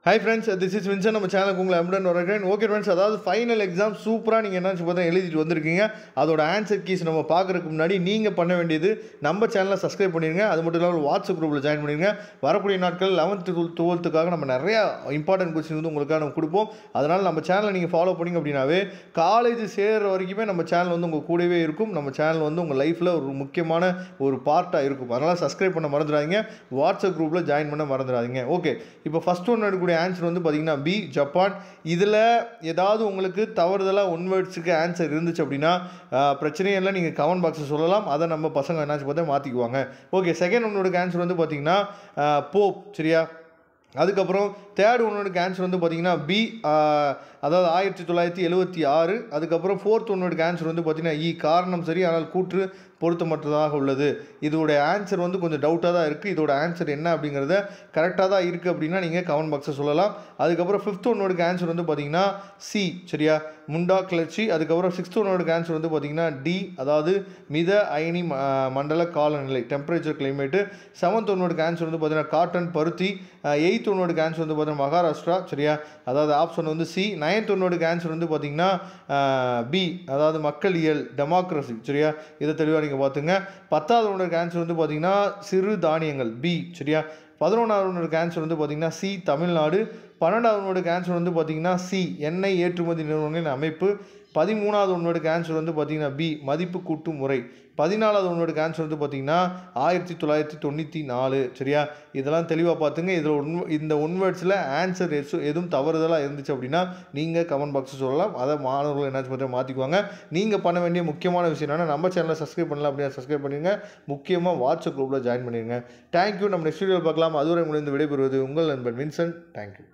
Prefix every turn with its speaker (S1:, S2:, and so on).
S1: Hi friends, this is Vincent. நம்ம சேனலுக்கு உங்களை அன்புடன் வரவேற்கிறேன். ஓகே ஃப்ரெண்ட்ஸ், அதாவது ஃபைனல் எக்ஸாம் சூப்பராக நீங்கள் என்ன பார்த்தா எழுதிட்டு வந்திருக்கீங்க. அதோட ஆன்சர் கீஸ் நம்ம பார்க்குறதுக்கு முன்னாடி நீங்கள் பண்ண வேண்டியது நம்ம சேனலை சப்ஸ்கிரைப் பண்ணிடுங்க. அது மட்டும் இல்லாமல் வாட்ஸ்அப் குரூப்பில் ஜாயின் பண்ணிடுங்க. வரக்கூடிய நாட்கள் 11th 12th நம்ம நிறையா இம்பார்ட்டன்ட் கொஸ்டின் வந்து உங்களுக்காக நம்ம கொடுப்போம். அதனால் நம்ம சேனலை நீங்கள் ஃபாலோ பண்ணிங்க அப்படின்னாவே காலேஜ் சேர்கிற வரைக்குமே நம்ம சேனல் வந்து உங்கள் கூடவே இருக்கும். நம்ம சேனல் வந்து உங்கள் லைஃப்பில் ஒரு முக்கியமான ஒரு பார்ட்டாக இருக்கும். அதனால் சப்ஸ்கிரைப் பண்ண மறந்துடாதீங்க. வாட்ஸ்அப் குரூப்பில் ஜாயின் பண்ண மறந்துடாதீங்க. ஓகே, இப்போ ஃபஸ்ட் ஒன்று எடுக்கக்கூடிய ஆன்சர் வந்து பார்த்தீங்கன்னா பி ஜப்பான். இதில் ஏதாவது உங்களுக்கு தவறுதலாக ஒன் வேர்ட்ஸுக்கு ஆன்சர் இருந்துச்சு அப்படின்னா பிரச்சனையே இல்லை, நீங்கள் கமெண்ட் பாக்ஸில் சொல்லலாம். அதை நம்ம பசங்க என்னாச்சு பார்த்தா மாற்றிக்குவாங்க. ஓகே, செகண்ட் ஒன்னோட ஆன்சர் வந்து பார்த்தீங்கன்னா போப். சரியா? அதுக்கப்புறம் தேர்ட் ஒன்னோட ஆன்சர் வந்து பார்த்தீங்கன்னா பி, அதாவது 1976. அதுக்கப்புறம் ஃபோர்த் ஒன்னோட ஆன்சர் வந்து பார்த்தீங்கன்னா இ, காரணம் சரி ஆனால் கூற்று பொருத்தமற்றதாக உள்ளது. இதோடைய ஆன்சர் வந்து கொஞ்சம் டவுட்டாக தான் இருக்குது. இதோட ஆன்சர் என்ன அப்படிங்கிறத கரெக்டாக தான் இருக்குது அப்படின்னா நீங்கள் கமெண்ட் பாக்ஸில் சொல்லலாம். அதுக்கப்புறம் ஃபிஃப்த் ஒன்னோட ஆன்சர் வந்து பார்த்தீங்கன்னா சி. சரியா? முண்டா கிளர்ச்சி. அதுக்கப்புறம் சிக்ஸ்த் ஒன்னோட ஆன்சர் வந்து பார்த்தீங்கன்னா டி, அதாவது மித அயனி மண்டல காலநிலை, டெம்பரேச்சர் கிளைமேட்டு. செவன்த் ஒன்னோட ஆன்சர் வந்து பார்த்தீங்கன்னா காட்டன், பருத்தி. எயித் ஒன்னோட ஆன்சர் வந்து பார்த்தீங்கன்னா மகாராஷ்டிரா. சரியா? அதாவது ஆப்ஷன் வந்து சி. நைன்த் ஒன்னோட ஆன்சர் வந்து பார்த்தீங்கன்னா பி, அதாவது மக்களியல், டெமோக்ரஸி. சரியா? இதை தெளிவாக நீங்கள் பார்த்துங்க. 10வது ஒன்னோட ஆன்சர் வந்து பார்த்தீங்கன்னா சிறு தானியங்கள், பி. சரியா? 11வது ஒன்னோட ஆன்சர் வந்து பார்த்தீங்கன்னா சி, தமிழ்நாடு. 12வது ஒன்னோட ஆன்சர் வந்து பார்த்தீங்கன்னா சி, எண்ணெய் ஏற்றுமதி நிறுவனங்களின் அமைப்பு. 13வது ஒன்னோட ஆன்சர் வந்து பார்த்தீங்கன்னா பி, மதிப்பு கூட்டு முறை. 14வது ஒன்னோட ஆன்சர் வந்து பார்த்தீங்கன்னா 1994. சரியா? இதெல்லாம் தெளிவாக பார்த்துங்க. இதில் இந்த ஒன் வேர்ட்ஸில் ஆன்சர் எதுவும் தவறுதலாக இருந்துச்சு அப்படின்னா நீங்கள் கமெண்ட் பாக்ஸில் சொல்லலாம். அதை மாணவர்கள் என்னாச்சு பார்த்தா மாற்றிக்குவாங்க. நீங்கள் பண்ண வேண்டிய முக்கியமான விஷயம் என்னென்னா நம்ம சேனலை சப்ஸ்கிரைப் பண்ணலாம் அப்படின்னா சப்ஸ்கிரைப் பண்ணிடுங்க. முக்கியமாக வாட்ஸ்அப் குரூப்பில் ஜாயின் பண்ணிடுங்க. தேங்க்யூ. நம்ம நெக்ஸ்ட் வீடியோவில் பார்க்கலாம். அதுவரை உங்களுக்கு விடைபெறுவது உங்கள் நண்பன் வின்சென்ட். தேங்க்யூ.